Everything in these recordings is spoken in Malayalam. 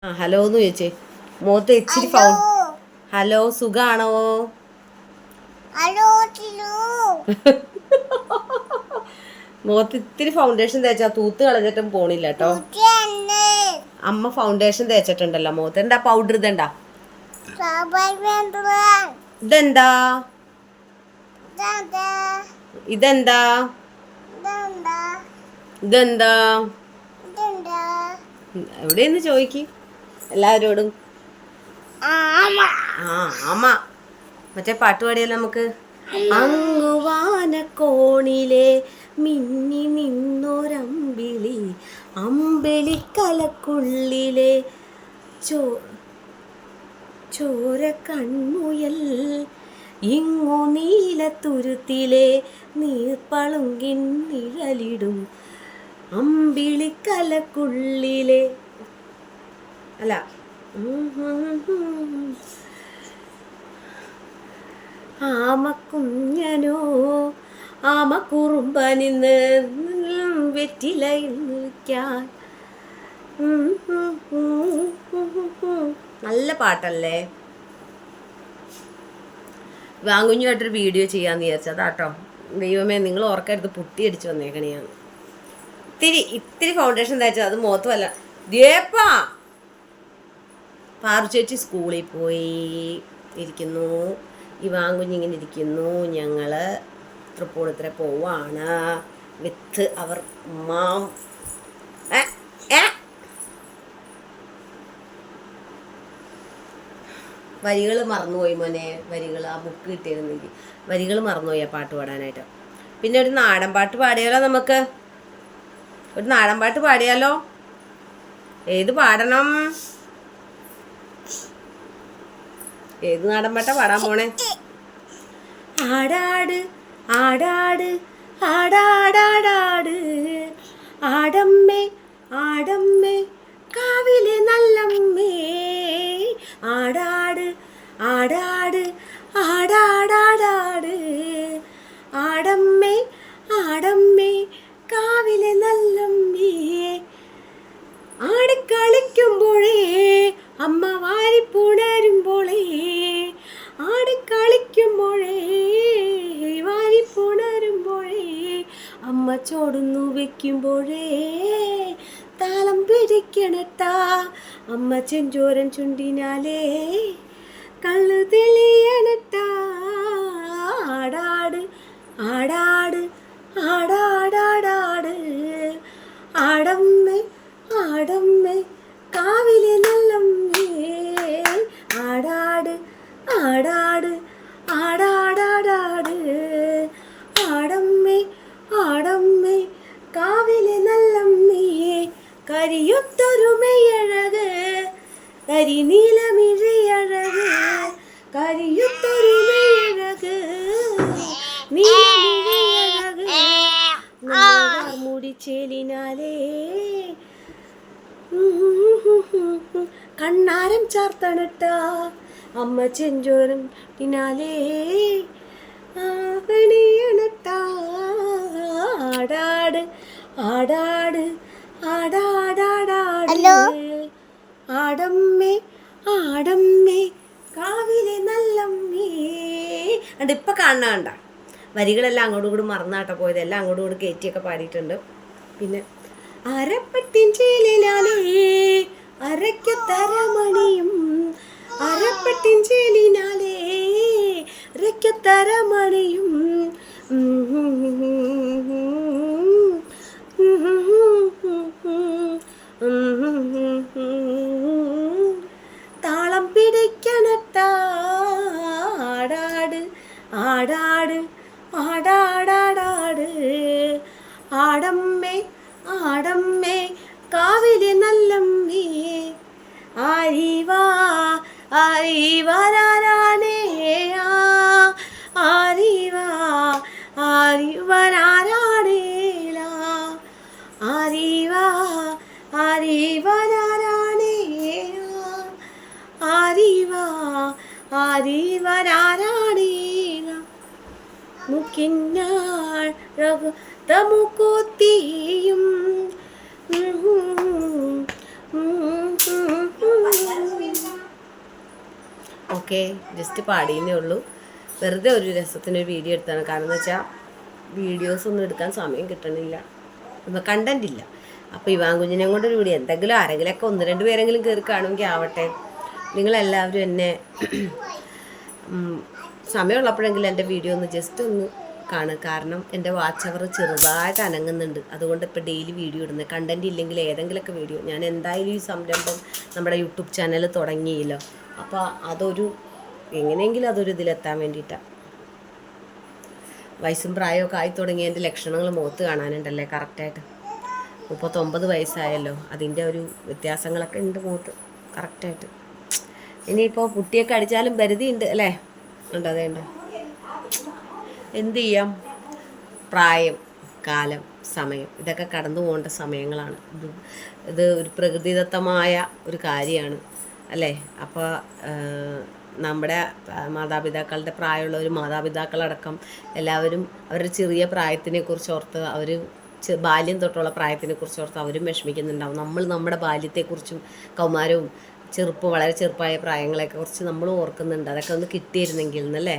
ആ ഹലോ എന്ന് ചോദിച്ചേ. മുഖത്ത് ഇച്ചിരി ഹലോ സുഖാണോ? മുഖത്ത് ഇത്തിരി ഫൗണ്ടേഷൻ തേച്ചാ തൂത്ത് കളഞ്ഞിട്ടും പോണില്ല കേട്ടോ. അമ്മ ഫൗണ്ടേഷൻ തേച്ചിട്ടുണ്ടല്ലോ മുഖത്ത്. എന്താ പൗഡർ ഇതെന്താ? ഇതെന്താ ഇതെന്താ ഇതെന്താ എവിടെയെന്ന് ചോദിക്ക് എല്ലാവരോടും. ആമ മറ്റേ പാട്ട് പാടിയല്ലോ നമുക്ക്. അങ്ങുവാനക്കോണിലെ മിന്നി നിന്നൊരമ്പിളി അമ്പിളിക്കലക്കുള്ളിലെ ചോര കൺമുയൽ ഇങ്ങു നീലത്തുരുത്തിലെ നീർപ്പളുങ്കിൻ നിഴലിടും അമ്പിളിക്കലക്കുള്ളിലെ അല്ല ആമക്കുഞ്ഞനോ ആമക്കുറുമ്പനിന്ന് വെറ്റിലയിൽ നിൽക്കാൻ. നല്ല പാട്ടല്ലേ? വാങ്ങുഞ്ഞായിട്ടൊരു വീഡിയോ ചെയ്യാന്ന് വിചാരിച്ചതാട്ടോ. ദൈവമേ, നിങ്ങൾ ഓർക്കരുത്, പുട്ടിയടിച്ച് വന്നേക്കണെയാണ്. ഇത്തിരി ഫൗണ്ടേഷൻ തേച്ചത് അത് മുഖത്തുമല്ല. ദേപ്പാ പാറു ചേച്ചി സ്കൂളിൽ പോയി ഇരിക്കുന്നു. ഈ വാങ്ങുഞ്ഞിങ്ങനെ ഇരിക്കുന്നു. ഞങ്ങൾ തൃപ്പൂണിത്തുറ പോവാണ് വിത്ത് അവർ മാം. വരികൾ മറന്നുപോയി മോനെ. വരികൾ ആ ബുക്ക് കിട്ടിയിരുന്നെങ്കിൽ വരികൾ മറന്നുപോയി ആ പാട്ട് പാടാനായിട്ട്. പിന്നെ ഒരു നാടൻ പാട്ട് പാടിയാലോ നമുക്ക്? ഒരു നാടൻ പാട്ട് പാടിയാലോ? ഏത് പാടണം? ഏത് നാടൻ പാട്ടാ പാടാൻ പോണേ? ആടാട് ആടാട് ആടാടാടാട് ആടമ്മേ ആടമ്മേ കാവിലെ നല്ലമ്മേ ആടാട് ആടാട് ആടാടാടാട് ആടമ്മേ ആടമ്മേ കാവിലെ നല്ലമ്മേ. ആടിക്കളിക്കുമ്പോഴേ അമ്മ വാരിപ്പുണരുമ്പോഴേ ആടിക്കളിക്കുമ്പോഴേ വാരിപ്പുണരുമ്പോഴേ അമ്മ ചോടുന്നു വെക്കുമ്പോഴേ താളം പിടിക്കണട്ടാ അമ്മ ചെഞ്ചോരൻ ചുണ്ടിനാലേ കള്ളു തെളിയണട്ടാ. ആടാട് ആടാട് ആടാടാടാട് ആടമ്മേ ആടമ്മേ കാവിലെ നല്ലമ്മേ ആടാട് ആടാട് ആടാടാടാട് ആടമ്മേ ആടമ്മേ കാവിലെ നല്ലമ്മേ. കരിയൊത്തൊരു മെയ്യഴക് കരിനീലമിഴയഴക് കരിയൊത്തൊരു മെയ്യഴക് നീലമിഴയഴക് മുടിച്ചേലിനാലേ കണ്ണാരം ചാർത്തണട്ടാ അമ്മ ചെഞ്ചോരം പിന്നാലേ ആണട്ടാ. ആടാട് ആടാട് ആടാടാടാട് ആടമ്മേ ആടമ്മേ കാവിലെ നല്ലമ്മേ. അണ്ട് ഇപ്പം കാണണ കണ്ട വരികളെല്ലാം അങ്ങോട്ടും കൂടി മറന്നാട്ടോ പോയത്. എല്ലാം അങ്ങോട്ടും കൂടി കയറ്റിയൊക്കെ പാടിയിട്ടുണ്ട്. പിന്നെ അരപ്പട്ടിൻ ചേലിനാലേ അരയ്ക്കു തരമണിയും അരപ്പട്ടിൻ ചേലിനാലേ അരയ്ക്കു തരമണിയും താളം പിടിക്കണട്ടാ. ആടാട് ആടാട് ആടാടാടാട് ആടമ്മേ ആടമ്മേ കാവിലെ നല്ലമ്മേ. ആരിവാ ആരിവരാനേ ആരിവാ ആരിവരാനേല ആരിവാ ആരിവരാനേ ആരിവാ ആരിവരാനേല. മുക്കിന്നാൾ രഘുത്തമുക്കൂത്തിയും ഓക്കെ, ജസ്റ്റ് പാടിയെന്നേ ഉള്ളൂ. വെറുതെ ഒരു രസത്തിനൊരു വീഡിയോ എടുത്താണ്. കാരണം എന്ന് വെച്ചാൽ വീഡിയോസ് ഒന്നും എടുക്കാൻ സമയം കിട്ടണില്ല, കണ്ടന്റ് ഇല്ല. അപ്പോൾ ഇവാൻ കുഞ്ഞിനെ കൊണ്ടൊരു വീഡിയോ, എന്തെങ്കിലും ആരെങ്കിലുമൊക്കെ 1-2 പേരെങ്കിലും കയറി കാണുമെങ്കിൽ ആവട്ടെ. നിങ്ങളെല്ലാവരും എന്നെ സമയമുള്ളപ്പോഴെങ്കിലും എൻ്റെ വീഡിയോ ഒന്ന് ജസ്റ്റ് ഒന്ന് കാണുക. കാരണം എൻ്റെ വാച്ച് അവർ ചെറുതായിട്ട് അനങ്ങുന്നുണ്ട്. അതുകൊണ്ട് ഇപ്പോൾ ഡെയിലി വീഡിയോ ഇടുന്നത്. കണ്ടൻറ് ഇല്ലെങ്കിൽ ഏതെങ്കിലുമൊക്കെ വീഡിയോ, ഞാൻ എന്തായാലും ഈ സംരംഭം നമ്മുടെ യൂട്യൂബ് ചാനൽ തുടങ്ങിയില്ലോ. അപ്പോൾ അതൊരു എങ്ങനെയെങ്കിലും അതൊരു ഇതിലെത്താൻ വേണ്ടിയിട്ടാണ്. വയസ്സും പ്രായമൊക്കെ ആയി തുടങ്ങിയതിൻ്റെ ലക്ഷണങ്ങൾ മുഖത്ത് കാണാനുണ്ടല്ലേ കറക്റ്റായിട്ട്. 39 വയസ്സായല്ലോ, അതിൻ്റെ ഒരു വ്യത്യാസങ്ങളൊക്കെ ഉണ്ട് മുഖത്ത് കറക്റ്റായിട്ട്. ഇനിയിപ്പോൾ കുട്ടിയൊക്കെ അടിച്ചാലും പരിധിയുണ്ട് അല്ലേ? ഉണ്ട്, അതേണ്ടോ. എന്ത് ചെയ്യാം, പ്രായം, കാലം, സമയം ഇതൊക്കെ കടന്നു പോകേണ്ട സമയങ്ങളാണ്. ഇത് ഒരു പ്രകൃതിദത്തമായ ഒരു കാര്യമാണ് അല്ലേ? അപ്പോൾ നമ്മുടെ മാതാപിതാക്കളുടെ പ്രായമുള്ളവർ, മാതാപിതാക്കളടക്കം എല്ലാവരും അവരുടെ ചെറിയ പ്രായത്തിനെക്കുറിച്ച് ഓർത്ത്, അവർ ബാല്യം തൊട്ടുള്ള പ്രായത്തിനെക്കുറിച്ച് ഓർത്ത് അവരും വിഷമിക്കുന്നുണ്ടാവും. നമ്മൾ നമ്മുടെ ബാല്യത്തെക്കുറിച്ചും കൗമാരവും വളരെ ചെറുപ്പമായ പ്രായങ്ങളെക്കുറിച്ച് നമ്മൾ ഓർക്കുന്നുണ്ട്. അതൊക്കെ ഒന്ന് കിട്ടിയിരുന്നെങ്കിൽ എന്നല്ലേ.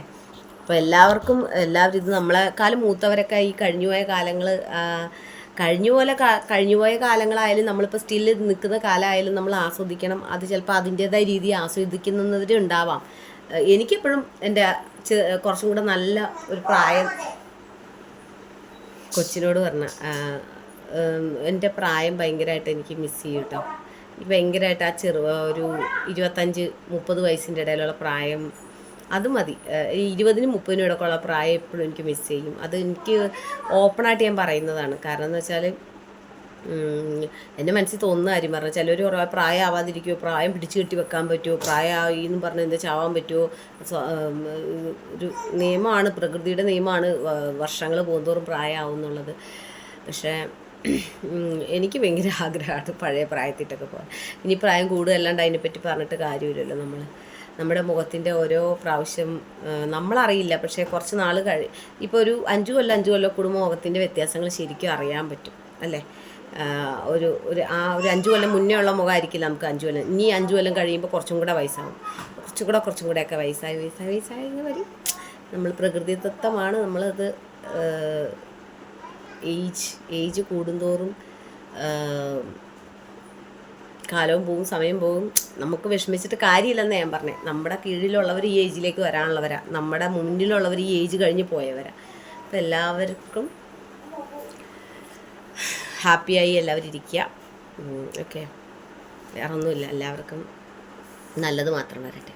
അപ്പോൾ എല്ലാവരും ഇത് നമ്മളെക്കാളും മൂത്തവരൊക്കെ ഈ കഴിഞ്ഞുപോയ കാലങ്ങളായാലും നമ്മളിപ്പോൾ സ്റ്റിൽ നിൽക്കുന്ന കാലമായാലും നമ്മൾ ആസ്വദിക്കണം. അത് ചിലപ്പോൾ അതിൻ്റേതായ രീതിയിൽ ആസ്വദിക്കുന്നവരുണ്ടാവാം. എനിക്കെപ്പോഴും എൻ്റെ കുറച്ചും കൂടെ നല്ല ഒരു പ്രായം കൊച്ചിനോട് പറഞ്ഞ, എൻ്റെ പ്രായം ഭയങ്കരമായിട്ട് എനിക്ക് മിസ് ചെയ്യും കേട്ടോ. ഭയങ്കരമായിട്ട് ആ ഒരു 25-30 വയസ്സിൻ്റെ ഇടയിലുള്ള പ്രായം അത് മതി. 20-നും 30-നും ഇടയ്ക്കുള്ള പ്രായം എപ്പോഴും എനിക്ക് മിസ് ചെയ്യും. അത് എനിക്ക് ഓപ്പണായിട്ട് ഞാൻ പറയുന്നതാണ്. കാരണം എന്ന് വെച്ചാൽ എൻ്റെ മനസ്സിൽ തോന്നുന്ന കാര്യം പറഞ്ഞാൽ, ചിലർ പ്രായം ആവാതിരിക്കുമോ, പ്രായം പിടിച്ചു കെട്ടി വെക്കാൻ പറ്റുമോ, പ്രായമായി എന്ന് പറഞ്ഞാൽ എന്താ ചാവാൻ പറ്റുമോ, ഒരു നിയമമാണ്, പ്രകൃതിയുടെ നിയമമാണ് വർഷങ്ങൾ പോകുന്തോറും പ്രായമാവും എന്നുള്ളത്. പക്ഷേ എനിക്ക് ഭയങ്കര ആഗ്രഹമാണ് പഴയ പ്രായത്തിട്ടൊക്കെ പോകാൻ. ഇനി പ്രായം കൂടുതലല്ലാണ്ട് അതിനെപ്പറ്റി പറഞ്ഞിട്ട് കാര്യമില്ലല്ലോ. നമ്മുടെ മുഖത്തിൻ്റെ ഓരോ പ്രാവശ്യം നമ്മളറിയില്ല, പക്ഷേ കുറച്ച് നാൾ ഇപ്പോൾ ഒരു 5 കൊല്ലം കൂടുമ്പോൾ മുഖത്തിൻ്റെ വ്യത്യാസങ്ങൾ ശരിക്കും അറിയാൻ പറ്റും അല്ലേ? ഒരു 5 കൊല്ലം മുന്നേ ഉള്ള മുഖമായിരിക്കില്ല നമുക്ക് 5 കൊല്ലം. ഇനി 5 കൊല്ലം കഴിയുമ്പോൾ കുറച്ചും കൂടെ വയസ്സാവും, കുറച്ചും കൂടെയൊക്കെ വയസ്സായി ഇങ്ങനെ വരും. നമ്മൾ പ്രകൃതിദത്തമാണ്. നമ്മളത് ഏജ് കൂടുന്തോറും കാലവും പോവും, സമയം പോവും. നമുക്ക് വിഷമിച്ചിട്ട് കാര്യമില്ലെന്ന് ഞാൻ പറഞ്ഞത്. നമ്മുടെ കീഴിലുള്ളവർ ഈ ഏജിലേക്ക് വരാനുള്ളവരാ, നമ്മുടെ മുന്നിലുള്ളവർ ഈ ഏജ് കഴിഞ്ഞ് പോയവരാ. അപ്പം എല്ലാവർക്കും ഹാപ്പിയായി എല്ലാവരും ഇരിക്കുക. ഓക്കെ, വേറെ ഒന്നുമില്ല. എല്ലാവർക്കും നല്ലത് മാത്രം വരട്ടെ.